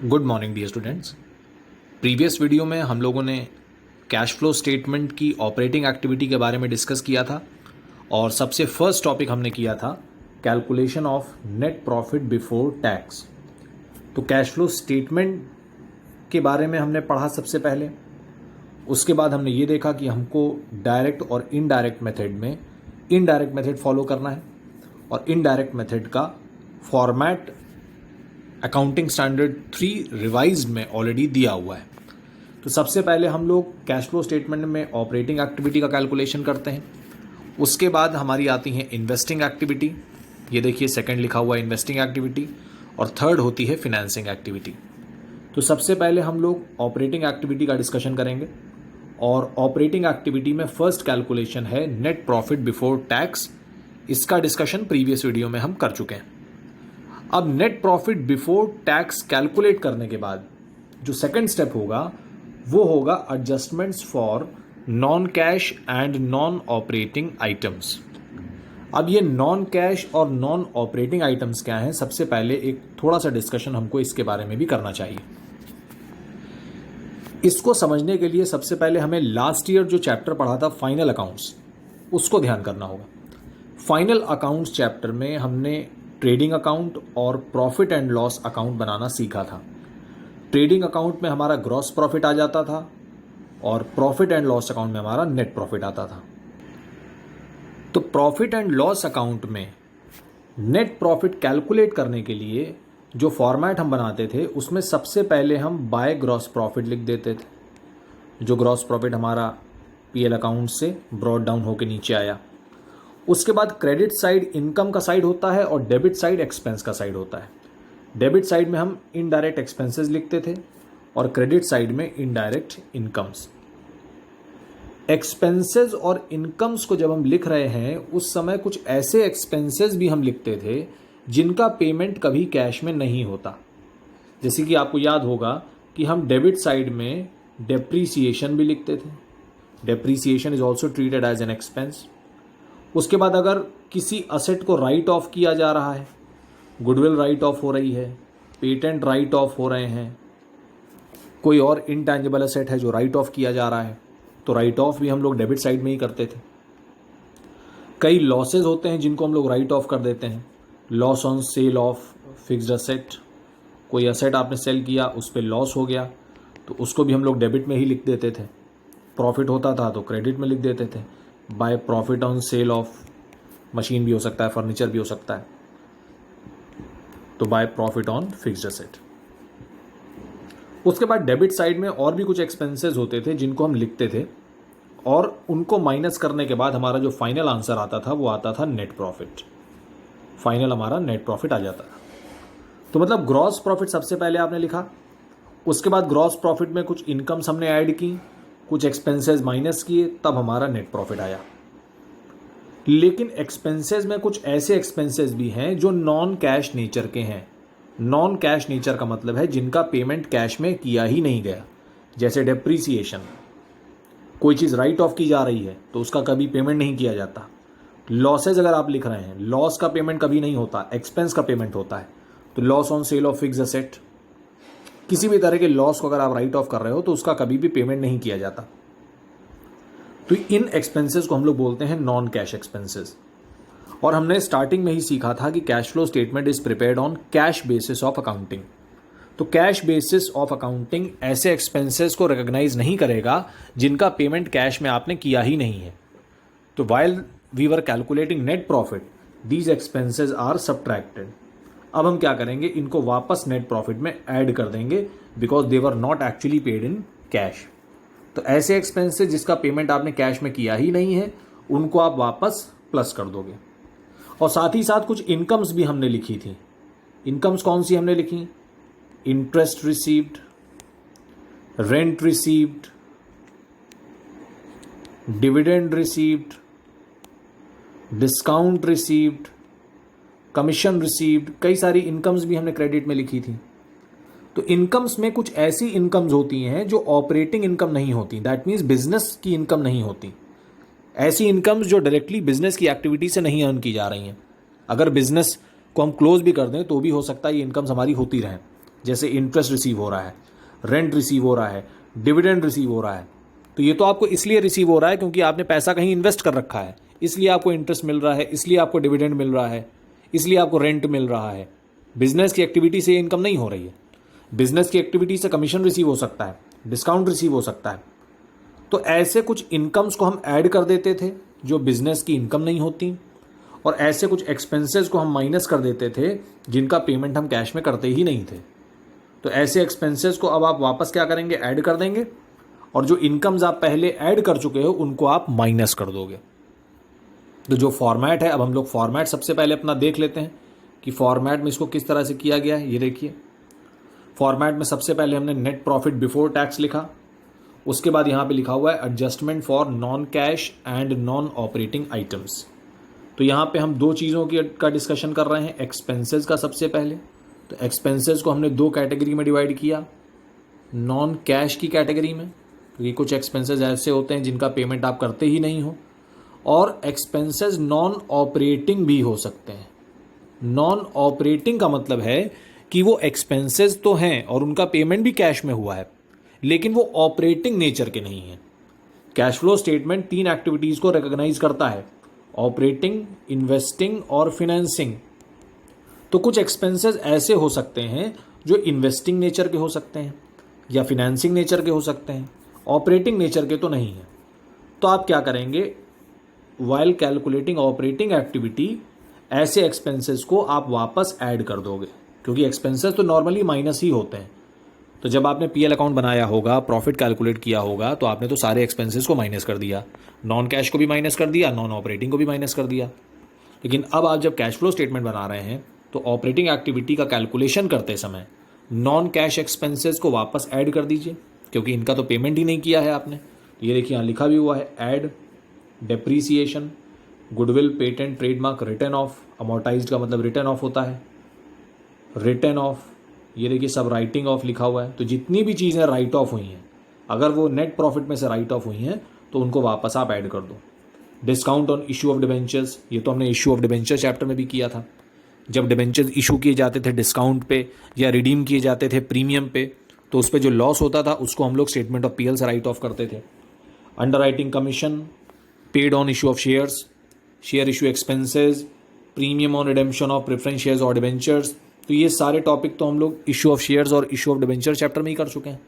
Good morning dear students. Previous video में हम लोगों ने कैश फ्लो स्टेटमेंट की ऑपरेटिंग एक्टिविटी के बारे में डिस्कस किया था और सबसे फर्स्ट टॉपिक हमने किया था calculation of net profit before tax. तो कैश फ्लो स्टेटमेंट के बारे में हमने पढ़ा सबसे पहले। उसके बाद हमने ये देखा कि हमको डायरेक्ट और इनडायरेक्ट मेथड में इनडायरेक्ट मेथड फॉलो करना है और इनडायरेक्ट मेथड का फॉर्मेट अकाउंटिंग स्टैंडर्ड 3 रिवाइज्ड में ऑलरेडी दिया हुआ है। तो सबसे पहले हम लोग कैश फ्लो स्टेटमेंट में ऑपरेटिंग एक्टिविटी का कैलकुलेशन करते हैं। उसके बाद हमारी आती है इन्वेस्टिंग एक्टिविटी, ये देखिए सेकंड लिखा हुआ है इन्वेस्टिंग एक्टिविटी, और थर्ड होती है फिनेंसिंग एक्टिविटी। तो सबसे पहले हम लोग ऑपरेटिंग एक्टिविटी का डिस्कशन करेंगे और ऑपरेटिंग एक्टिविटी में फर्स्ट कैलकुलेशन है नेट प्रॉफिट बिफोर टैक्स। इसका डिस्कशन प्रीवियस वीडियो में हम कर चुके हैं। अब net profit before tax calculate करने के बाद जो सेकंड स्टेप होगा वो होगा adjustments for non cash and non operating items. अब ये नॉन कैश और नॉन ऑपरेटिंग आइटम्स क्या हैं, सबसे पहले एक थोड़ा सा डिस्कशन हमको इसके बारे में भी करना चाहिए। इसको समझने के लिए सबसे पहले हमें लास्ट ईयर जो चैप्टर पढ़ा था फाइनल अकाउंट्स, उसको ध्यान करना होगा। फाइनल अकाउंट्स चैप्टर में हमने ट्रेडिंग अकाउंट और प्रॉफिट एंड लॉस अकाउंट बनाना सीखा था। ट्रेडिंग अकाउंट में हमारा ग्रॉस प्रॉफिट आ जाता था और प्रॉफिट एंड लॉस अकाउंट में हमारा नेट प्रॉफिट आता था। तो प्रॉफिट एंड लॉस अकाउंट में नेट प्रॉफिट कैलकुलेट करने के लिए जो फॉर्मेट हम बनाते थे उसमें सबसे पहले हम बाय ग्रॉस प्रॉफिट लिख देते थे। जो ग्रॉस प्रॉफिट हमारा पीएल अकाउंट से ब्रॉड डाउन होकर नीचे आया। उसके बाद क्रेडिट साइड इनकम का साइड होता है और डेबिट साइड एक्सपेंस का साइड होता है। डेबिट साइड में हम इनडायरेक्ट एक्सपेंसेस लिखते थे और क्रेडिट साइड में इनडायरेक्ट इनकम्स। एक्सपेंसेस और इनकम्स को जब हम लिख रहे हैं उस समय कुछ ऐसे एक्सपेंसेस भी हम लिखते थे जिनका पेमेंट कभी कैश में नहीं होता। जैसे कि आपको याद होगा कि हम डेबिट साइड में डेप्रीसिएशन भी लिखते थे। Depreciation is also treated as an expense. उसके बाद अगर किसी असेट को राइट ऑफ किया जा रहा है, गुडविल राइट ऑफ हो रही है, पेटेंट राइट ऑफ हो रहे हैं, कोई और इनटैंजिबल असेट है जो राइट ऑफ किया जा रहा है, तो राइट ऑफ भी हम लोग डेबिट साइड में ही करते थे। कई लॉसेज होते हैं जिनको हम लोग राइट ऑफ कर देते हैं। Loss on sale of fixed asset, कोई असेट आपने सेल किया उस पर लॉस हो गया तो उसको भी हम लोग डेबिट में ही लिख देते थे। प्रॉफिट होता था तो क्रेडिट में लिख देते थे। By profit on sale of machine भी हो सकता है, फर्नीचर भी हो सकता है, तो by profit on fixed asset. उसके बाद डेबिट साइड में और भी कुछ एक्सपेंसेस होते थे जिनको हम लिखते थे और उनको माइनस करने के बाद हमारा जो फाइनल आंसर आता था वो आता था नेट प्रॉफिट। फाइनल हमारा नेट प्रॉफिट आ जाता था। तो मतलब ग्रॉस प्रॉफिट सबसे पहले आपने लिखा, उसके बाद ग्रॉस प्रॉफिट में कुछ इनकम्स हमने ऐड की, कुछ एक्सपेंसेस माइनस किए, तब हमारा नेट प्रॉफिट आया। लेकिन एक्सपेंसेस में कुछ ऐसे एक्सपेंसेस भी हैं जो नॉन कैश नेचर के हैं। नॉन कैश नेचर का मतलब है जिनका पेमेंट कैश में किया ही नहीं गया। जैसे डेप्रीसिएशन, कोई चीज़ राइट ऑफ की जा रही है तो उसका कभी पेमेंट नहीं किया जाता। लॉसेज अगर आप लिख रहे हैं, लॉस का पेमेंट कभी नहीं होता, एक्सपेंस का पेमेंट होता है। तो loss on sale of fixed asset, किसी भी तरह के लॉस को अगर आप राइट ऑफ कर रहे हो तो उसका कभी भी पेमेंट नहीं किया जाता। तो इन एक्सपेंसेस को हम लोग बोलते हैं नॉन कैश एक्सपेंसेस। और हमने स्टार्टिंग में ही सीखा था कि cash flow statement is prepared on cash basis of accounting. तो कैश बेसिस ऑफ अकाउंटिंग ऐसे एक्सपेंसेस को रिकॉग्नाइज नहीं करेगा जिनका पेमेंट कैश में आपने किया ही नहीं है। तो while we were calculating net profit, these expenses are subtracted. अब हम क्या करेंगे, इनको वापस नेट प्रॉफिट में ऐड कर देंगे because they were not actually paid in cash. तो ऐसे एक्सपेंसेस जिसका पेमेंट आपने कैश में किया ही नहीं है उनको आप वापस प्लस कर दोगे। और साथ ही साथ कुछ इनकम्स भी हमने लिखी थी। इनकम्स कौन सी हमने लिखी? Interest received, rent received, dividend received, discount received, commission received, कई सारी इनकम्स भी हमने क्रेडिट में लिखी थी। तो इनकम्स में कुछ ऐसी इनकम्स होती हैं जो ऑपरेटिंग इनकम नहीं होती, दैट मीन्स बिजनेस की इनकम नहीं होती। ऐसी इनकम्स जो डायरेक्टली बिजनेस की एक्टिविटी से नहीं अर्न की जा रही हैं। अगर बिजनेस को हम क्लोज भी कर दें तो भी हो सकता है ये इनकम्स हमारी होती रहें, जैसे इंटरेस्ट रिसीव हो रहा है, रेंट रिसीव हो रहा है, डिविडेंड रिसीव हो रहा है, तो ये तो आपको इसलिए रिसीव हो रहा है क्योंकि आपने पैसा कहीं इन्वेस्ट कर रखा है, इसलिए आपको इंटरेस्ट मिल रहा है, इसलिए आपको डिविडेंड मिल रहा है, इसलिए आपको रेंट मिल रहा है। बिजनेस की एक्टिविटी से इनकम नहीं हो रही है। बिजनेस की एक्टिविटी से कमीशन रिसीव हो सकता है, डिस्काउंट रिसीव हो सकता है। तो ऐसे कुछ इनकम्स को हम ऐड कर देते थे जो बिजनेस की इनकम नहीं होती, और ऐसे कुछ एक्सपेंसेस को हम माइनस कर देते थे जिनका पेमेंट हम कैश में करते ही नहीं थे। तो ऐसे एक्सपेंसेस को अब आप वापस क्या करेंगे, ऐड कर देंगे, और जो इनकम्स आप पहले ऐड कर चुके हो उनको आप माइनस कर दोगे। तो जो फॉर्मेट है, अब हम लोग फॉर्मेट सबसे पहले अपना देख लेते हैं कि फॉर्मेट में इसको किस तरह से किया गया है। ये देखिए, फॉर्मेट में सबसे पहले हमने नेट प्रॉफिट बिफोर टैक्स लिखा, उसके बाद यहाँ पे लिखा हुआ है adjustment for non cash and non operating items. तो यहाँ पे हम दो चीज़ों का डिस्कशन कर रहे हैं, एक्सपेंसेस का सबसे पहले। तो एक्सपेंसेस को हमने दो कैटेगरी में डिवाइड किया, नॉन कैश की कैटेगरी में, क्योंकि कुछ एक्सपेंसेस ऐसे होते हैं जिनका पेमेंट आप करते ही नहीं हो, और एक्सपेंसेस नॉन ऑपरेटिंग भी हो सकते हैं। नॉन ऑपरेटिंग का मतलब है कि वो एक्सपेंसेस तो हैं और उनका पेमेंट भी कैश में हुआ है, लेकिन वो ऑपरेटिंग नेचर के नहीं हैं। कैश फ्लो स्टेटमेंट तीन एक्टिविटीज़ को रिकॉग्नाइज करता है, ऑपरेटिंग, इन्वेस्टिंग और फिनेंसिंग। तो कुछ एक्सपेंसेस ऐसे हो सकते हैं जो इन्वेस्टिंग नेचर के हो सकते हैं या फिनेंसिंग नेचर के हो सकते हैं, ऑपरेटिंग नेचर के तो नहीं है। तो आप क्या करेंगे, वाइल कैलकुलेटिंग ऑपरेटिंग एक्टिविटी, ऐसे एक्सपेंसेस को आप वापस ऐड कर दोगे, क्योंकि एक्सपेंसेस तो नॉर्मली माइनस ही होते हैं। तो जब आपने पीएल अकाउंट बनाया होगा, प्रॉफिट कैलकुलेट किया होगा, तो आपने तो सारे एक्सपेंसेस को माइनस कर दिया, नॉन कैश को भी माइनस कर दिया, नॉन ऑपरेटिंग को भी माइनस कर दिया। लेकिन अब आप जब कैश फ्लो स्टेटमेंट बना रहे हैं तो ऑपरेटिंग एक्टिविटी का कैलकुलेशन करते समय नॉन कैश एक्सपेंसेस को वापस ऐड कर दीजिए, क्योंकि इनका तो पेमेंट ही नहीं किया है आपने। ये देखिए यहाँ लिखा भी हुआ है, add depreciation, goodwill, patent, trademark, return of. Amortised का मतलब रिटर्न ऑफ होता है, रिटर्न ऑफ। ये देखिए सब राइटिंग ऑफ लिखा हुआ है। तो जितनी भी चीज़ें राइट ऑफ हुई हैं, अगर वो नेट प्रॉफिट में से राइट ऑफ हुई हैं तो उनको वापस आप ऐड कर दो। Discount on issue of debentures, ये तो हमने इशू ऑफ डिबेंचर चैप्टर में भी किया था। जब डिबेंचर्स इशू किए जाते थे डिस्काउंट पे या रिडीम किए जाते थे प्रीमियम पे, तो उस पर जो लॉस होता था उसको हम लोग स्टेटमेंट ऑफ पीएल से राइट ऑफ करते थे। Under writing commission, paid on issue of shares, share issue expenses, premium on redemption of preference shares और डिबेंचर्स। तो ये सारे टॉपिक तो हम लोग इशू ऑफ शेयर्स और इशू ऑफ डिबेंचर चैप्टर में ही कर चुके हैं।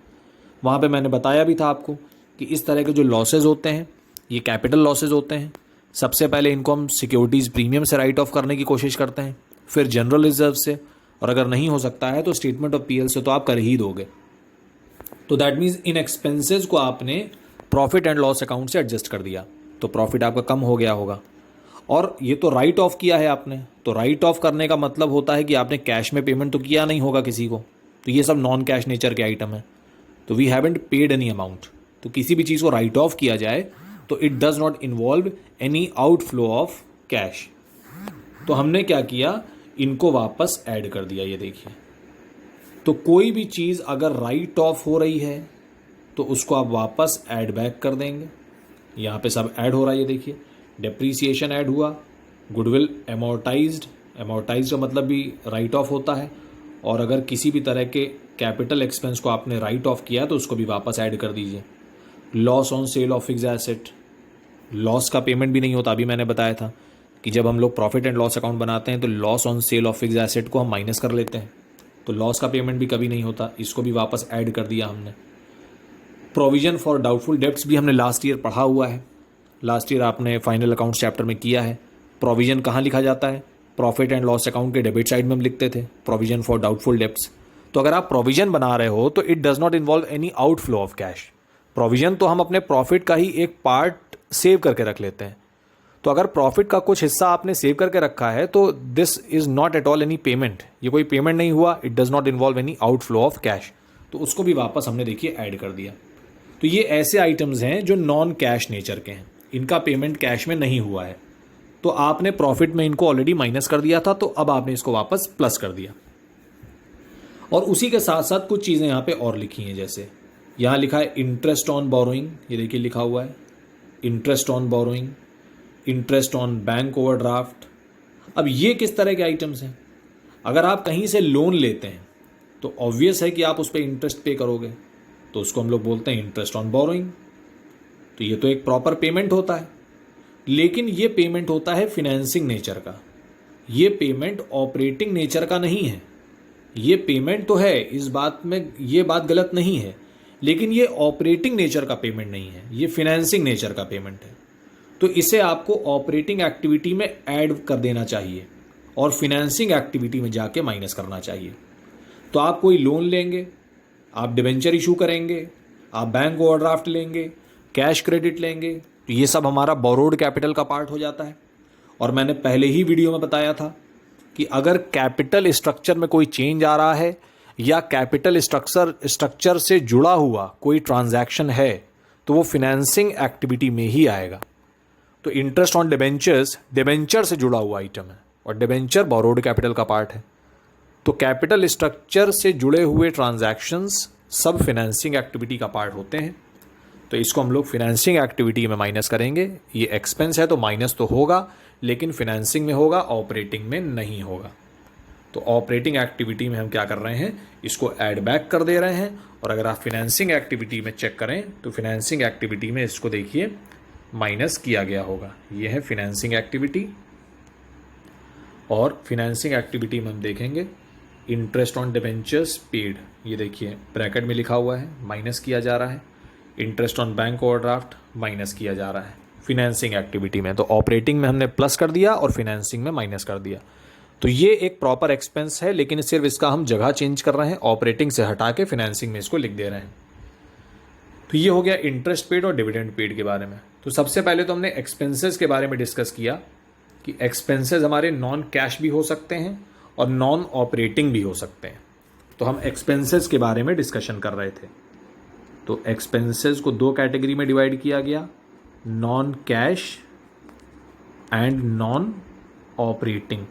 वहाँ पे मैंने बताया भी था आपको कि इस तरह के जो लॉसेज होते हैं ये कैपिटल लॉसेज होते हैं। सबसे पहले इनको हम सिक्योरिटीज़ प्रीमियम से राइट ऑफ करने की कोशिश करते हैं, फिर जनरल रिजर्व से, और अगर नहीं हो सकता है तो स्टेटमेंट ऑफ पीएल से तो आप कर ही दोगे। तो दैट मीन्स इन एक्सपेंसेस को आपने प्रॉफिट एंड लॉस अकाउंट से एडजस्ट कर दिया, तो प्रॉफिट आपका कम हो गया होगा। और ये तो राइट ऑफ किया है आपने, तो राइट ऑफ करने का मतलब होता है कि आपने कैश में पेमेंट तो किया नहीं होगा किसी को, तो ये सब नॉन कैश नेचर के आइटम है। तो we haven't paid any amount. तो किसी भी चीज़ को राइट ऑफ किया जाए तो it does not involve any outflow of cash. तो हमने क्या किया, इनको वापस ऐड कर दिया। ये देखिए, तो कोई भी चीज़ अगर राइट ऑफ हो रही है तो उसको आप वापस ऐड बैक कर देंगे। यहाँ पे सब ऐड हो रहा है, ये देखिए डेप्रीसिएशन ऐड हुआ, गुडविल एमोर्टाइज्ड, एमोर्टाइज्ड का मतलब भी राइट ऑफ होता है। और अगर किसी भी तरह के कैपिटल एक्सपेंस को आपने राइट ऑफ किया तो उसको भी वापस ऐड कर दीजिए। Loss on sale of fix asset, loss का पेमेंट भी नहीं होता। अभी मैंने बताया था कि जब हम लोग प्रॉफिट एंड लॉस अकाउंट बनाते हैं तो loss on sale of fix asset को हम माइनस कर लेते हैं, तो लॉस का पेमेंट भी कभी नहीं होता, इसको भी वापस ऐड कर दिया हमने। प्रोविजन फॉर डाउटफुल डेब्ट्स भी हमने लास्ट ईयर पढ़ा हुआ है, लास्ट ईयर आपने फाइनल अकाउंट्स चैप्टर में किया है। प्रोविजन कहाँ लिखा जाता है, प्रॉफिट एंड लॉस अकाउंट के डेबिट साइड में हम लिखते थे प्रोविजन फॉर डाउटफुल डेब्ट्स। तो अगर आप प्रोविजन बना रहे हो तो it does not involve any outflow of cash. Provision तो हम अपने प्रॉफिट का ही एक पार्ट सेव करके रख लेते हैं। तो अगर प्रॉफिट का कुछ हिस्सा आपने सेव करके रखा है तो this is not at all any payment, ये कोई पेमेंट नहीं हुआ, it does not involve any outflow of cash. तो उसको भी वापस हमने देखिए ऐड कर दिया। तो ये ऐसे आइटम्स हैं जो नॉन कैश नेचर के हैं, इनका पेमेंट कैश में नहीं हुआ है, तो आपने प्रॉफिट में इनको ऑलरेडी माइनस कर दिया था, तो अब आपने इसको वापस प्लस कर दिया। और उसी के साथ साथ कुछ चीज़ें यहाँ पे और लिखी हैं, जैसे यहाँ लिखा है इंटरेस्ट ऑन बोरोइंग, ये देखिए लिखा हुआ है interest on borrowing, interest on bank overdraft. अब ये किस तरह के आइटम्स हैं, अगर आप कहीं से लोन लेते हैं तो ऑब्वियस है कि आप उस पर इंटरेस्ट पे करोगे, तो उसको हम लोग बोलते हैं इंटरेस्ट ऑन बोरोइंग। तो ये तो एक प्रॉपर पेमेंट होता है, लेकिन ये पेमेंट होता है फिनेंसिंग नेचर का, ये पेमेंट ऑपरेटिंग नेचर का नहीं है। ये पेमेंट तो है, इस बात में ये बात गलत नहीं है, लेकिन ये ऑपरेटिंग नेचर का पेमेंट नहीं है, ये फिनेंसिंग नेचर का पेमेंट है। तो इसे आपको ऑपरेटिंग एक्टिविटी में ऐड कर देना चाहिए और फिनेंसिंग एक्टिविटी में जाके माइनस करना चाहिए। तो आप कोई लोन लेंगे, आप डिबेंचर इशू करेंगे, आप बैंक ओवरड्राफ्ट लेंगे, कैश क्रेडिट लेंगे, तो ये सब हमारा बोरोड कैपिटल का पार्ट हो जाता है। और मैंने पहले ही वीडियो में बताया था कि अगर कैपिटल स्ट्रक्चर में कोई चेंज आ रहा है या कैपिटल स्ट्रक्चर से जुड़ा हुआ कोई ट्रांजैक्शन है तो वो फिनेंसिंग एक्टिविटी में ही आएगा। तो इंटरेस्ट ऑन डिबेंचर्स डिबेंचर से जुड़ा हुआ आइटम है और डिबेंचर बोरोड कैपिटल का पार्ट है। तो कैपिटल स्ट्रक्चर से जुड़े हुए ट्रांजैक्शंस सब फिनेंसिंग एक्टिविटी का पार्ट होते हैं। तो इसको हम लोग फिनेंसिंग एक्टिविटी में माइनस करेंगे। ये एक्सपेंस है तो माइनस तो होगा, लेकिन फिनेंसिंग में होगा, ऑपरेटिंग में नहीं होगा। तो ऑपरेटिंग एक्टिविटी में हम क्या कर रहे हैं, इसको ऐड बैक कर दे रहे हैं। और अगर आप फिनेंसिंग एक्टिविटी में चेक करें तो फिनेंसिंग एक्टिविटी में इसको देखिए माइनस किया गया होगा। ये है फिनेंसिंग एक्टिविटी। और फिनेंसिंग एक्टिविटी में हम देखेंगे इंटरेस्ट ऑन डिबेंचर्स पेड, ये देखिए ब्रैकेट में लिखा हुआ है, माइनस किया जा रहा है। Interest on bank overdraft minus किया जा रहा है फिनेंसिंग एक्टिविटी में। तो ऑपरेटिंग में हमने प्लस कर दिया और फिनेंसिंग में माइनस कर दिया। तो ये एक प्रॉपर एक्सपेंस है, लेकिन सिर्फ इसका हम जगह चेंज कर रहे हैं, ऑपरेटिंग से हटा के फिनेंसिंग में इसको लिख दे रहे हैं। तो ये हो गया इंटरेस्ट पेड और डिविडेंड पेड के बारे में। तो सबसे पहले तो हमने एक्सपेंसेस के बारे में डिस्कस किया कि एक्सपेंसेस हमारे नॉन कैश भी हो सकते हैं और नॉन ऑपरेटिंग भी हो सकते हैं। तो हम एक्सपेंसेस के बारे में डिस्कशन कर रहे थे। तो एक्सपेंसेस को दो कैटेगरी में डिवाइड किया गया, non cash and non operating.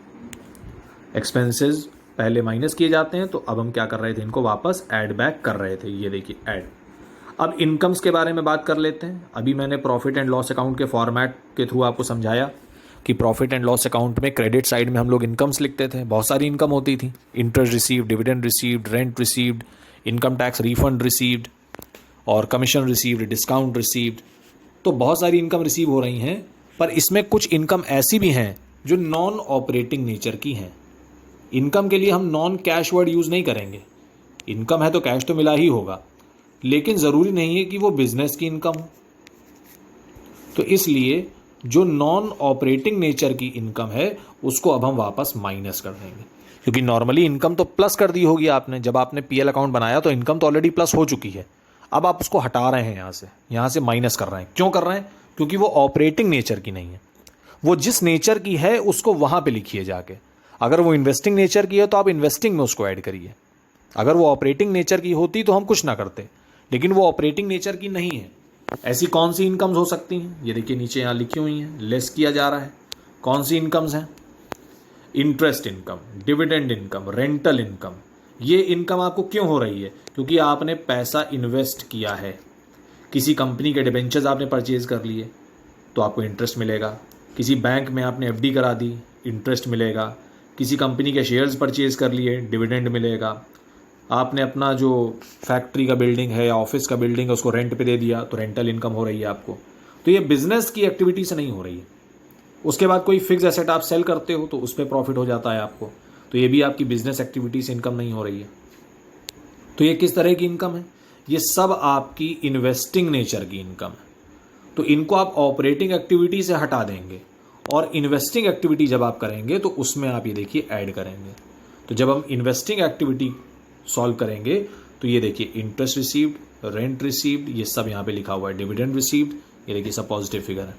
Expenses पहले माइनस किए जाते हैं, तो अब हम क्या कर रहे थे, इनको वापस ऐड बैक कर रहे थे। ये देखिए ऐड। अब इनकम्स के बारे में बात कर लेते हैं। अभी मैंने प्रॉफिट एंड लॉस अकाउंट के फॉर्मेट के थ्रू आपको समझाया कि प्रॉफिट एंड लॉस अकाउंट में क्रेडिट साइड में हम लोग इनकम्स लिखते थे। बहुत सारी इनकम होती थी, interest received, dividend received, rent received, income tax refund received और कमीशन रिसीव्ड, डिस्काउंट रिसीव्ड। तो बहुत सारी इनकम रिसीव हो रही हैं, पर इसमें कुछ इनकम ऐसी भी हैं जो नॉन ऑपरेटिंग नेचर की हैं। इनकम के लिए हम नॉन कैश वर्ड यूज़ नहीं करेंगे। इनकम है तो कैश तो मिला ही होगा, लेकिन ज़रूरी नहीं है कि वो बिजनेस की इनकम हो। तो इसलिए जो नॉन ऑपरेटिंग नेचर की इनकम है उसको अब हम वापस माइनस कर देंगे, क्योंकि नॉर्मली इनकम तो प्लस कर दी होगी आपने। जब आपने पीएल अकाउंट बनाया तो इनकम तो ऑलरेडी प्लस हो चुकी है। अब आप उसको हटा रहे हैं, यहाँ से माइनस कर रहे हैं। क्यों कर रहे हैं? क्योंकि वो ऑपरेटिंग नेचर की नहीं है। वो जिस नेचर की है उसको वहाँ पे लिखिए जाके। अगर वो इन्वेस्टिंग नेचर की है तो आप इन्वेस्टिंग में उसको ऐड करिए। अगर वो ऑपरेटिंग नेचर की होती तो हम कुछ ना करते, लेकिन वो ऑपरेटिंग नेचर की नहीं है। ऐसी कौन सी इनकम्स हो सकती हैं? ये देखिए नीचे यहाँ लिखी हुई हैं, लेस किया जा रहा है। कौन सी इनकम्स हैं? Interest income, dividend income, rental income. ये इनकम आपको क्यों हो रही है? क्योंकि आपने पैसा इन्वेस्ट किया है। किसी कंपनी के डिबेंचर्स आपने परचेज कर लिए तो आपको इंटरेस्ट मिलेगा। किसी बैंक में आपने एफडी करा दी, इंटरेस्ट मिलेगा। किसी कंपनी के शेयर्स परचेज कर लिए, डिविडेंड मिलेगा। आपने अपना जो फैक्ट्री का बिल्डिंग है या ऑफिस का बिल्डिंग है उसको रेंट पे दे दिया तो रेंटल इनकम हो रही है आपको। तो ये बिजनेस की एक्टिविटी से नहीं हो रही है। उसके बाद कोई फिक्स एसेट आप सेल करते हो तो उस पर प्रॉफिट हो जाता है आपको, तो ये भी आपकी बिजनेस एक्टिविटी से इनकम नहीं हो रही है। तो ये किस तरह की इनकम है? ये सब आपकी इन्वेस्टिंग नेचर की इनकम है। तो इनको आप ऑपरेटिंग एक्टिविटी से हटा देंगे और इन्वेस्टिंग एक्टिविटी जब आप करेंगे तो उसमें आप ये देखिए ऐड करेंगे। तो जब हम इन्वेस्टिंग एक्टिविटी सॉल्व करेंगे तो ये देखिए इंटरेस्ट रिसीव्ड, रेंट रिसीव्ड, ये सब यहाँ पे लिखा हुआ है, डिविडेंड रिसीव्ड, ये देखिए सब पॉजिटिव फिगर है,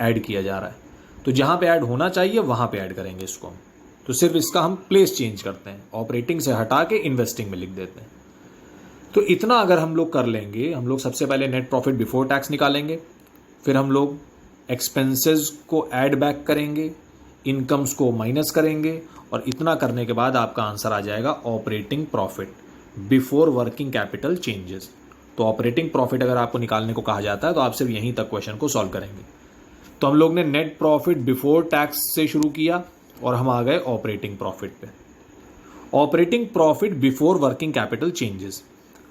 ऐड किया जा रहा है। तो जहाँ पे ऐड होना चाहिए वहाँ पे ऐड करेंगे इसको हम। तो सिर्फ इसका हम प्लेस चेंज करते हैं, ऑपरेटिंग से हटा के इन्वेस्टिंग में लिख देते हैं। तो इतना अगर हम लोग कर लेंगे, हम लोग सबसे पहले नेट प्रॉफिट बिफोर टैक्स निकालेंगे, फिर हम लोग एक्सपेंसेस को ऐड बैक करेंगे, इनकम्स को माइनस करेंगे, और इतना करने के बाद आपका आंसर आ जाएगा operating profit before working capital changes. तो ऑपरेटिंग प्रॉफिट अगर आपको निकालने को कहा जाता है तो आप सिर्फ यहीं तक क्वेश्चन को सॉल्व करेंगे। तो हम लोग ने नेट प्रॉफिट बिफोर टैक्स से शुरू किया और हम आ गए ऑपरेटिंग प्रॉफिट पे। Operating profit before working capital changes.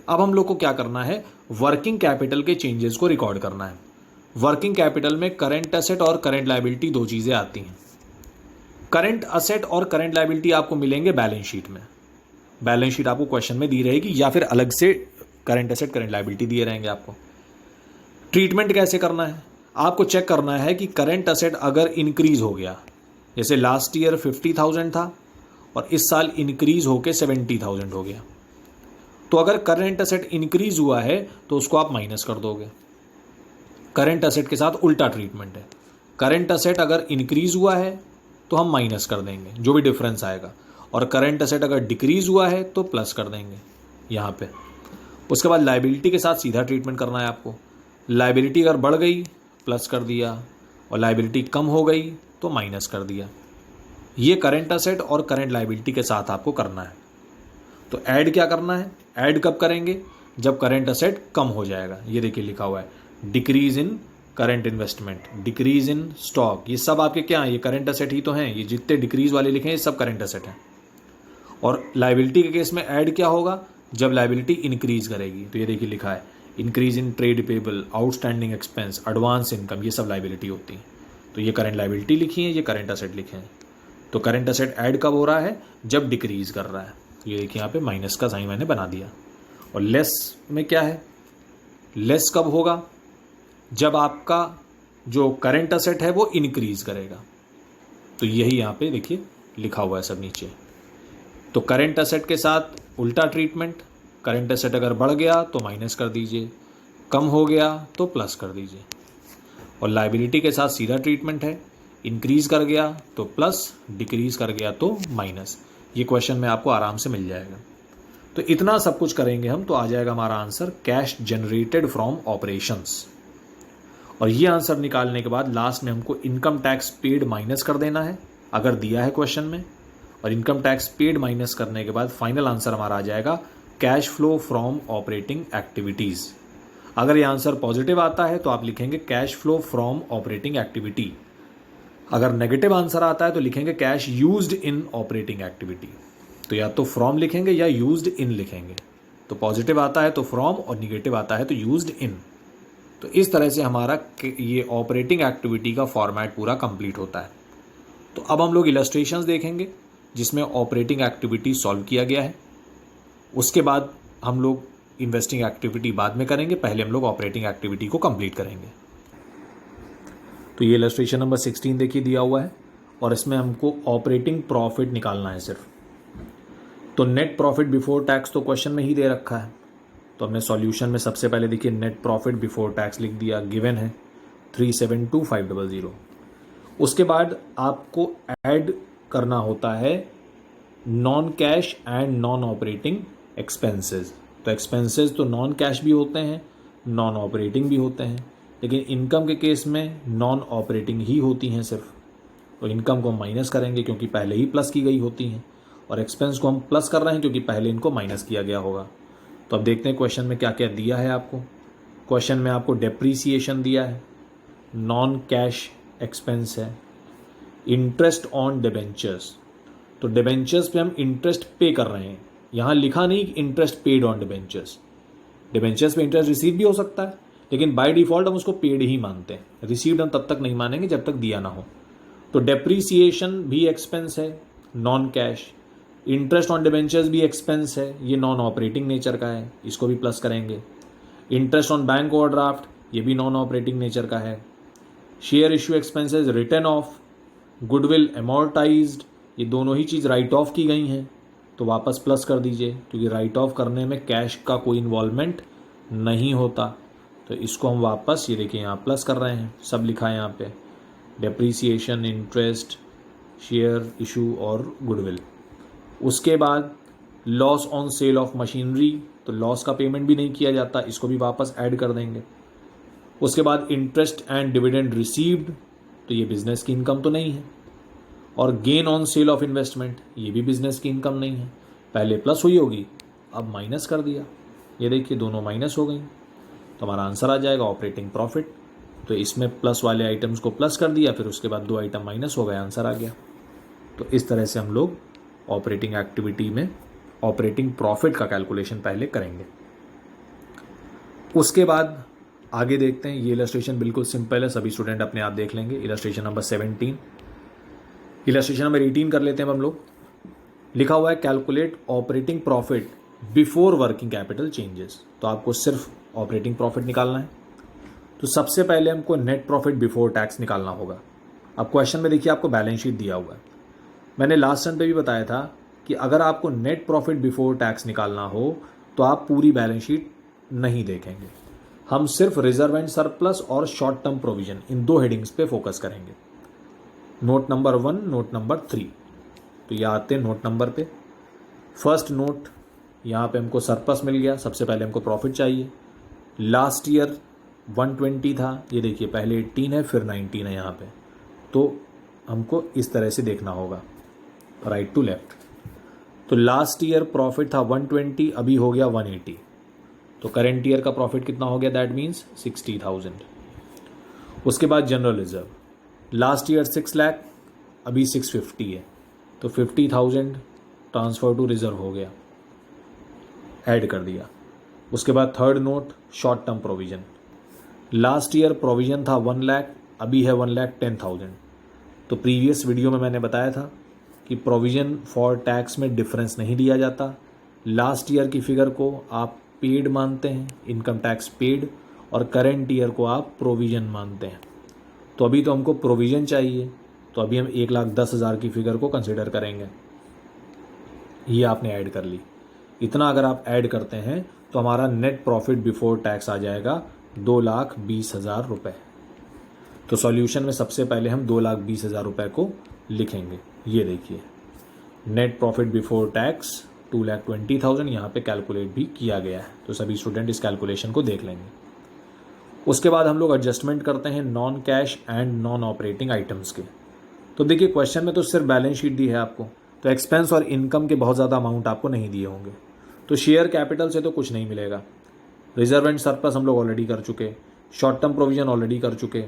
अब हम लोग को क्या करना है, वर्किंग कैपिटल के चेंजेस को रिकॉर्ड करना है। वर्किंग कैपिटल में करंट एसेट और करंट लायबिलिटी दो चीज़ें आती हैं। करंट असेट और करंट लायबिलिटी आपको मिलेंगे बैलेंस शीट में। बैलेंस शीट आपको क्वेश्चन में दी रहेगी या फिर अलग से करंट एसेट करंट लायबिलिटी दिए रहेंगे आपको। ट्रीटमेंट कैसे करना है, आपको चेक करना है कि करंट असेट अगर इंक्रीज हो गया, जैसे लास्ट ईयर 50,000 था और इस साल इंक्रीज होके 70,000 हो गया, तो अगर करंट असेट इंक्रीज हुआ है तो उसको आप माइनस कर दोगे। करंट असेट के साथ उल्टा ट्रीटमेंट है, करंट असेट अगर इंक्रीज हुआ है तो हम माइनस कर देंगे जो भी डिफरेंस आएगा, और करंट असेट अगर डिक्रीज हुआ है तो प्लस कर देंगे यहाँ पे। उसके बाद लायबिलिटी के साथ सीधा ट्रीटमेंट करना है आपको। लायबिलिटी अगर बढ़ गई प्लस कर दिया और लायबिलिटी कम हो गई तो माइनस कर दिया। ये करंट असेट और करंट लायबिलिटी के साथ आपको करना है। तो ऐड क्या करना है, ऐड कब करेंगे, जब करंट असेट कम हो जाएगा। ये देखिए लिखा हुआ है decrease in current investment, decrease in stock, ये सब आपके क्या है, ये करंट असेट ही तो हैं। ये जितने डिक्रीज वाले लिखे हैं ये सब करंट असेट हैं। और लायबिलिटी के केस में ऐड क्या होगा, जब लायबिलिटी इंक्रीज करेगी। तो ये देखिए लिखा है increase in trade payable, outstanding expense, advance income, ये सब लायबिलिटी होती है। तो ये करंट लायबिलिटी लिखी है, ये करंट असेट लिखे हैं। तो करंट असेट ऐड कब हो रहा है, जब डिक्रीज कर रहा है। तो ये देखिए यहाँ पे माइनस का साइन मैंने बना दिया। और लेस में क्या है, लेस कब होगा, जब आपका जो करंट असेट है वो इंक्रीज करेगा। तो यही यहाँ पे देखिए लिखा हुआ है सब नीचे। तो करंट असेट के साथ उल्टा ट्रीटमेंट, करंट असेट अगर बढ़ गया तो माइनस कर दीजिए, कम हो गया तो प्लस कर दीजिए। और लायबिलिटी के साथ सीधा ट्रीटमेंट है, इंक्रीज कर गया तो प्लस, डिक्रीज कर गया तो माइनस। ये क्वेश्चन में आपको आराम से मिल जाएगा। तो इतना सब कुछ करेंगे हम तो आ जाएगा हमारा answer cash generated from operations. और ये आंसर निकालने के बाद लास्ट में हमको इनकम टैक्स पेड माइनस कर देना है अगर दिया है क्वेश्चन में। और इनकम टैक्स पेड माइनस करने के बाद फाइनल आंसर हमारा आ जाएगा cash flow from operating activities. अगर ये आंसर पॉजिटिव आता है तो आप लिखेंगे cash flow from operating activity. अगर नेगेटिव आंसर आता है तो लिखेंगे cash used in operating activity. तो या तो फ्रॉम लिखेंगे या यूज्ड इन लिखेंगे। तो पॉजिटिव आता है तो फ्रॉम और निगेटिव आता है तो यूज्ड इन। तो इस तरह से हमारा ये ऑपरेटिंग एक्टिविटी का फॉर्मेट पूरा कंप्लीट होता है। तो अब हम लोग इलस्ट्रेशंस देखेंगे जिसमें ऑपरेटिंग एक्टिविटी सॉल्व किया गया है। उसके बाद हम लोग इन्वेस्टिंग एक्टिविटी बाद में करेंगे, पहले हम लोग ऑपरेटिंग एक्टिविटी को कंप्लीट करेंगे। तो ये इलस्ट्रेशन नंबर 16 देखिए दिया हुआ है और इसमें हमको ऑपरेटिंग प्रॉफिट निकालना है सिर्फ। तो नेट प्रॉफिट बिफोर टैक्स तो क्वेश्चन में ही दे रखा है, तो हमने सॉल्यूशन में सबसे पहले देखिए नेट प्रॉफिट बिफोर टैक्स लिख दिया, गिवन है 372,500। उसके बाद आपको ऐड करना होता है non cash and non operating expenses. तो एक्सपेंसेस तो नॉन कैश भी होते हैं, नॉन ऑपरेटिंग भी होते हैं, लेकिन इनकम के केस में नॉन ऑपरेटिंग ही होती हैं सिर्फ। तो इनकम को हम माइनस करेंगे क्योंकि पहले ही प्लस की गई होती हैं, और एक्सपेंस को हम प्लस कर रहे हैं क्योंकि पहले इनको माइनस किया गया होगा। तो अब देखते हैं क्वेश्चन में क्या क्या दिया है आपको। क्वेश्चन में आपको डेप्रीसिएशन दिया है, नॉन कैश एक्सपेंस है, इंटरेस्ट ऑन डिबेंचर्स। तो डिबेंचर्स पे हम इंटरेस्ट पे कर रहे हैं, यहाँ लिखा नहीं कि interest paid on debentures. Debentures पे इंटरेस्ट रिसीव भी हो सकता है, लेकिन बाय डिफॉल्ट हम उसको पेड ही मानते हैं, रिसीव्ड हम तब तक नहीं मानेंगे जब तक दिया ना हो। तो डेप्रीसिएशन भी एक्सपेंस है non cash, interest on debentures भी एक्सपेंस है, ये नॉन ऑपरेटिंग नेचर का है, इसको भी प्लस करेंगे। इंटरेस्ट ऑन बैंक ओवरड्राफ्ट, ये भी नॉन ऑपरेटिंग नेचर का है। Share issue expenses return of, goodwill amortised, ये दोनों ही चीज़ राइट ऑफ की गई हैं, तो वापस प्लस कर दीजिए क्योंकि राइट ऑफ करने में कैश का कोई इन्वॉल्वमेंट नहीं होता। तो इसको हम वापस, ये देखिए यहाँ प्लस कर रहे हैं, सब लिखा है यहाँ पे, डेप्रीसिएशन, इंटरेस्ट, शेयर इशू और गुडविल। उसके बाद loss on sale of machinery, तो लॉस का पेमेंट भी नहीं किया जाता, इसको भी वापस ऐड कर देंगे। उसके बाद इंटरेस्ट एंड डिविडेंड रिसीव्ड, तो ये बिजनेस की इनकम तो नहीं है। और gain on sale of investment, ये भी बिजनेस की इनकम नहीं है, पहले प्लस हुई होगी अब माइनस कर दिया, ये देखिए दोनों माइनस हो गई। तो हमारा आंसर आ जाएगा ऑपरेटिंग प्रॉफिट। तो इसमें प्लस वाले आइटम्स को प्लस कर दिया, फिर उसके बाद दो आइटम माइनस हो गए, आंसर आ गया। तो इस तरह से हम लोग ऑपरेटिंग एक्टिविटी में ऑपरेटिंग प्रॉफिट का कैलकुलेशन पहले करेंगे। उसके बाद आगे देखते हैं। ये इलस्ट्रेशन बिल्कुल सिंपल है, सभी स्टूडेंट अपने आप देख लेंगे। इलस्ट्रेशन नंबर 17, इलस्ट्रेशन नंबर 18 कर लेते हैं हम लोग। लिखा हुआ है calculate operating profit before working capital changes. तो आपको सिर्फ ऑपरेटिंग प्रॉफिट निकालना है। तो सबसे पहले हमको नेट प्रॉफिट बिफोर टैक्स निकालना होगा। अब क्वेश्चन में देखिए आपको बैलेंस शीट दिया हुआ है। मैंने लास्ट टाइम पे भी बताया था कि अगर आपको नेट प्रॉफिट बिफोर टैक्स निकालना हो तो आप पूरी बैलेंस शीट नहीं देखेंगे, हम सिर्फ रिजर्व एंड सरप्लस और शॉर्ट टर्म प्रोविजन इन दो हेडिंग्स पे फोकस करेंगे। Note number 1, note number 3। तो ये आते हैं नोट नंबर पे। फर्स्ट नोट, यहाँ पे हमको सरप्लस मिल गया। सबसे पहले हमको प्रॉफिट चाहिए। लास्ट ईयर 120 था, ये देखिए पहले 18 है फिर 19 है यहाँ पे। तो हमको इस तरह से देखना होगा, राइट टू लेफ्ट। तो लास्ट ईयर प्रॉफिट था 120, अभी हो गया 180। तो करेंट ईयर का प्रॉफिट कितना हो गया? That means 60,000। उसके बाद general reserve, last year 6 lakh, अभी 650 है। तो 50,000 ट्रांसफर टू रिजर्व हो गया, ऐड कर दिया। उसके बाद third note, short term provision. Last year provision था 1 लाख, अभी है 1,10,000। तो प्रीवियस वीडियो में मैंने बताया था कि प्रोविजन फॉर टैक्स में डिफरेंस नहीं दिया जाता। लास्ट ईयर की फिगर को आप पेड मानते हैं, इनकम टैक्स पेड, और करेंट ईयर को आप प्रोविजन मानते हैं। तो अभी तो हमको प्रोविजन चाहिए, तो अभी हम 1,10,000 की फिगर को कंसिडर करेंगे। ये आपने ऐड कर ली। इतना अगर आप ऐड करते हैं तो हमारा नेट प्रॉफिट बिफोर टैक्स आ जाएगा 2,20,000 रुपये। तो सॉल्यूशन में सबसे पहले हम 2,20,000 रुपये को लिखेंगे। ये देखिए नेट प्रॉफिट बिफोर टैक्स 2,20,000 यहाँ पे कैलकुलेट भी किया गया है। तो सभी स्टूडेंट इस कैलकुलेशन को देख लेंगे। उसके बाद हम लोग एडजस्टमेंट करते हैं non cash and non operating items के। तो देखिए क्वेश्चन में तो सिर्फ बैलेंस शीट दी है आपको, तो एक्सपेंस और इनकम के बहुत ज़्यादा अमाउंट आपको नहीं दिए होंगे। तो शेयर कैपिटल से तो कुछ नहीं मिलेगा। रिजर्व एंड सरप्लस हम लोग ऑलरेडी कर चुके, शॉर्ट टर्म प्रोविजन ऑलरेडी कर चुके।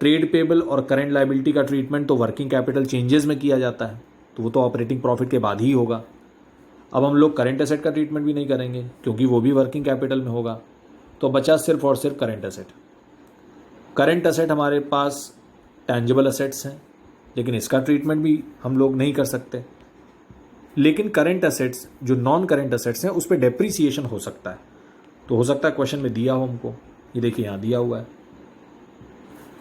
ट्रेड पेबल और करेंट लायबिलिटी का ट्रीटमेंट तो वर्किंग कैपिटल चेंजेस में किया जाता है, तो वो तो ऑपरेटिंग प्रॉफिट के बाद ही होगा। अब हम लोग करेंट एसेट का ट्रीटमेंट भी नहीं करेंगे क्योंकि वो भी वर्किंग कैपिटल में होगा। तो बचा सिर्फ और सिर्फ करेंट एसेट। करेंट एसेट हमारे पास टैंजिबल एसेट्स हैं, लेकिन इसका ट्रीटमेंट भी हम लोग नहीं कर सकते। लेकिन करेंट एसेट्स जो नॉन करेंट एसेट्स हैं उस पर डेप्रीसिएशन हो सकता है। तो हो सकता है क्वेश्चन में दिया हो हमको, ये देखिए यहाँ दिया हुआ है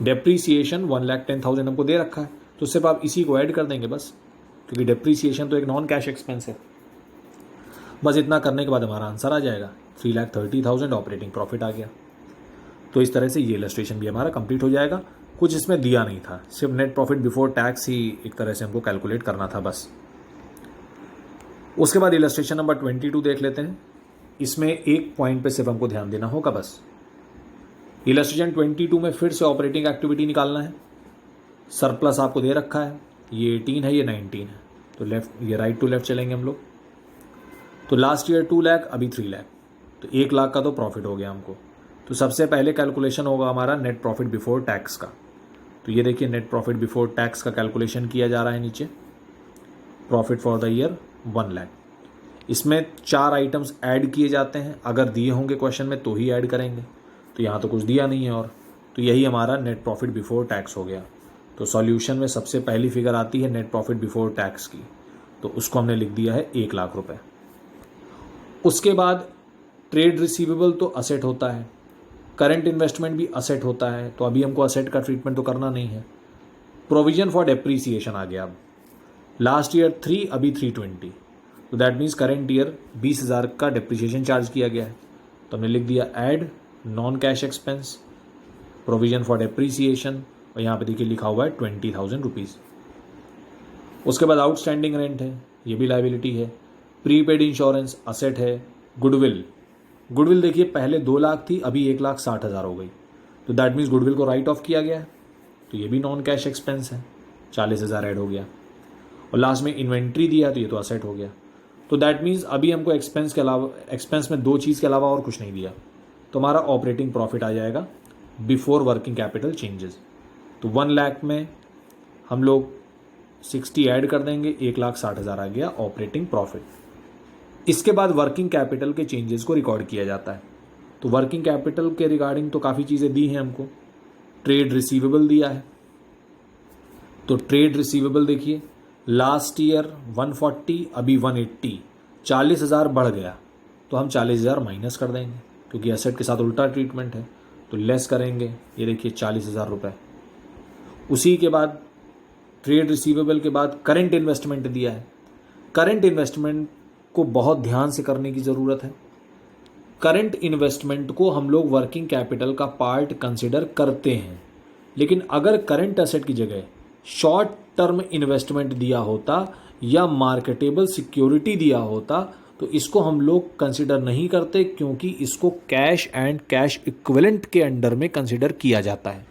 डेप्रीसिएशन 1,10,000 हमको दे रखा है। तो सिर्फ आप इसी को ऐड कर देंगे बस, क्योंकि डेप्रीसिएशन तो एक नॉन कैश एक्सपेंस है। बस इतना करने के बाद हमारा आंसर आ जाएगा 3,30,000 ऑपरेटिंग प्रॉफिट आ गया। तो इस तरह से ये इलस्ट्रेशन भी हमारा कंप्लीट हो जाएगा। कुछ इसमें दिया नहीं था, सिर्फ नेट प्रॉफिट बिफोर टैक्स ही एक तरह से हमको कैलकुलेट करना था बस। उसके बाद इलस्ट्रेशन नंबर 22 देख लेते हैं। इसमें एक पॉइंट पे सिर्फ हमको ध्यान देना होगा बस। इलस्ट्रेशन 22 में फिर से ऑपरेटिंग एक्टिविटी निकालना है। सरप्लस आपको दे रखा है, ये 18 है, ये 19 है। तो लेफ्ट, ये राइट टू लेफ्ट चलेंगे हम लोग। तो लास्ट ईयर 2 लाख, अभी 3 लाख, तो 1 लाख का तो प्रॉफिट हो गया हमको। तो सबसे पहले कैलकुलेशन होगा हमारा नेट प्रॉफिट बिफोर टैक्स का। तो ये देखिए नेट प्रॉफिट बिफोर टैक्स का कैलकुलेशन किया जा रहा है नीचे। Profit for the year 1 lakh. इसमें 4 आइटम्स ऐड किए जाते हैं, अगर दिए होंगे क्वेश्चन में तो ही ऐड करेंगे। तो यहाँ तो कुछ दिया नहीं है और, तो यही हमारा नेट प्रॉफिट बिफोर टैक्स हो गया। तो सॉल्यूशन में सबसे पहली फिगर आती है नेट प्रॉफिट बिफोर टैक्स की, तो उसको हमने लिख दिया है 1 लाख रुपए। उसके बाद ट्रेड रिसीवेबल तो असेट होता है, करंट इन्वेस्टमेंट भी असेट होता है, तो अभी हमको असेट का ट्रीटमेंट तो करना नहीं है। प्रोविजन फॉर डेप्रीसिएशन आ गया। अब लास्ट ईयर 3, अभी 320, तो दैट मीन्स करेंट ईयर 20,000 का डेप्रीसिएशन चार्ज किया गया है। तो हमने लिख दिया add non cash expense provision for depreciation, और यहाँ पे देखिए लिखा हुआ है 20,000 रुपीज़। उसके बाद आउटस्टैंडिंग रेंट है, ये भी लाइबिलिटी है। प्रीपेड इंश्योरेंस असेट है। गुडविल देखिए पहले 2 लाख थी, अभी 1,60,000 हो गई, तो दैट मीन्स गुडविल को राइट ऑफ किया गया है। तो ये भी नॉन कैश एक्सपेंस है, 40,000 ऐड हो गया। और लास्ट में इन्वेंट्री दिया, तो ये तो असेट हो गया। तो दैट मीन्स अभी हमको एक्सपेंस के अलावा, एक्सपेंस में 2 चीज़ के अलावा और कुछ नहीं दिया, तो हमारा ऑपरेटिंग प्रॉफिट आ जाएगा बिफोर वर्किंग कैपिटल चेंजेस। तो 1 लाख में हम लोग 60 ऐड कर देंगे, 1,60,000 आ गया ऑपरेटिंग प्रॉफिट। इसके बाद वर्किंग कैपिटल के चेंजेस को रिकॉर्ड किया जाता है। तो वर्किंग कैपिटल के रिगार्डिंग तो काफ़ी चीज़ें दी हैं हमको। ट्रेड रिसीवेबल दिया है, तो ट्रेड रिसीवेबल देखिए लास्ट ईयर 140, अभी 180, 40,000 बढ़ गया, तो हम 40,000 माइनस कर देंगे क्योंकि एसेट के साथ उल्टा ट्रीटमेंट है, तो लेस करेंगे। ये देखिए 40,000 रुपये। उसी के बाद ट्रेड रिसीवेबल के बाद करंट इन्वेस्टमेंट दिया है। करंट इन्वेस्टमेंट को बहुत ध्यान से करने की ज़रूरत है। करंट इन्वेस्टमेंट को हम लोग वर्किंग कैपिटल का पार्ट कंसिडर करते हैं, लेकिन अगर करंट एसेट की जगह शॉर्ट टर्म इन्वेस्टमेंट दिया होता या मार्केटेबल सिक्योरिटी दिया होता तो इसको हम लोग कंसिडर नहीं करते, क्योंकि इसको कैश एंड कैश इक्विवेलेंट के अंडर में कंसिडर किया जाता है।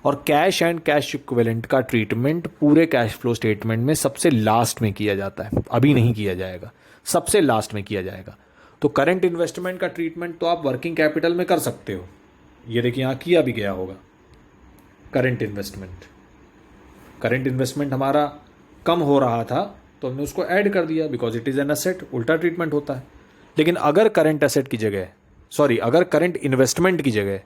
और कैश एंड कैश इक्विवेलेंट का ट्रीटमेंट पूरे कैश फ्लो स्टेटमेंट में सबसे लास्ट में किया जाता है, अभी नहीं किया जाएगा, सबसे लास्ट में किया जाएगा। तो करंट इन्वेस्टमेंट का ट्रीटमेंट तो आप वर्किंग कैपिटल में कर सकते हो। ये देखिए यहाँ किया भी गया होगा। करंट इन्वेस्टमेंट हमारा कम हो रहा था तो हमने उसको ऐड कर दिया, because it is an asset, उल्टा ट्रीटमेंट होता है। लेकिन अगर करंट एसेट की जगह अगर करंट इन्वेस्टमेंट की जगह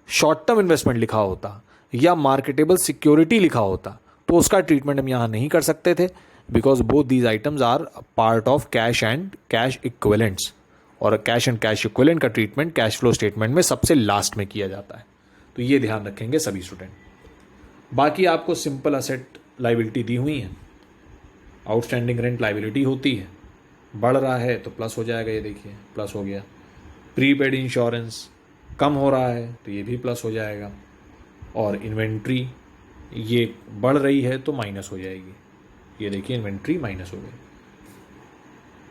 शॉर्ट टर्म इन्वेस्टमेंट लिखा होता या मार्केटेबल सिक्योरिटी लिखा होता तो उसका ट्रीटमेंट हम यहाँ नहीं कर सकते थे, because both these items are part of cash and cash equivalents, और कैश एंड कैश इक्विवेलेंट का ट्रीटमेंट कैश फ्लो स्टेटमेंट में सबसे लास्ट में किया जाता है। तो ये ध्यान रखेंगे सभी स्टूडेंट। बाकी आपको सिंपल असेट लाइबिलिटी दी हुई है। आउटस्टैंडिंग रेंट लाइबिलिटी होती है, बढ़ रहा है तो प्लस हो जाएगा, ये देखिए प्लस हो गया। प्रीपेड इंश्योरेंस कम हो रहा है तो ये भी प्लस हो जाएगा। और इन्वेंट्री ये बढ़ रही है तो माइनस हो जाएगी, ये देखिए इन्वेंट्री माइनस हो गई।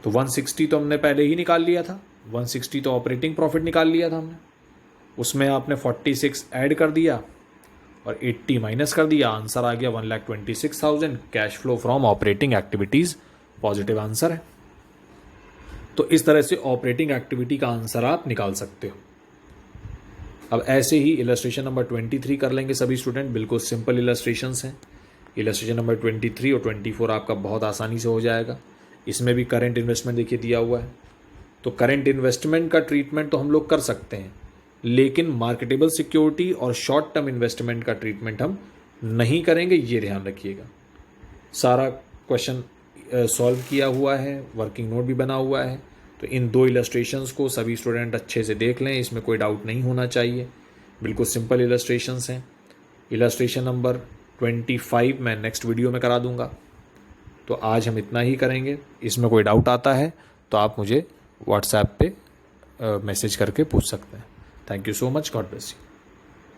तो 160 तो हमने पहले ही निकाल लिया था, 160 तो ऑपरेटिंग प्रॉफिट निकाल लिया था हमने, उसमें आपने 46 ऐड कर दिया और 80 माइनस कर दिया, आंसर आ गया 1,26,000। Cash flow from operating activities positive answer है। तो इस तरह से ऑपरेटिंग एक्टिविटी का आंसर आप निकाल सकते हो। अब ऐसे ही इलस्ट्रेशन नंबर 23 कर लेंगे सभी स्टूडेंट, बिल्कुल सिंपल इलस्ट्रेशंस हैं। इलस्ट्रेशन नंबर 23 और 24 आपका बहुत आसानी से हो जाएगा। इसमें भी करंट इन्वेस्टमेंट देखिए दिया हुआ है, तो करंट इन्वेस्टमेंट का ट्रीटमेंट तो हम लोग कर सकते हैं, लेकिन मार्केटेबल सिक्योरिटी और शॉर्ट टर्म इन्वेस्टमेंट का ट्रीटमेंट हम नहीं करेंगे, ये ध्यान रखिएगा। सारा क्वेश्चन सॉल्व किया हुआ है, वर्किंग नोट भी बना हुआ है। तो इन दो इलस्ट्रेशंस को सभी स्टूडेंट अच्छे से देख लें, इसमें कोई डाउट नहीं होना चाहिए, बिल्कुल सिंपल इलस्ट्रेशंस हैं। इलस्ट्रेशन नंबर 25 मैं नेक्स्ट वीडियो में करा दूंगा। तो आज हम इतना ही करेंगे। इसमें कोई डाउट आता है तो आप मुझे व्हाट्सएप पे मैसेज करके पूछ सकते हैं। Thank you so much, God bless you.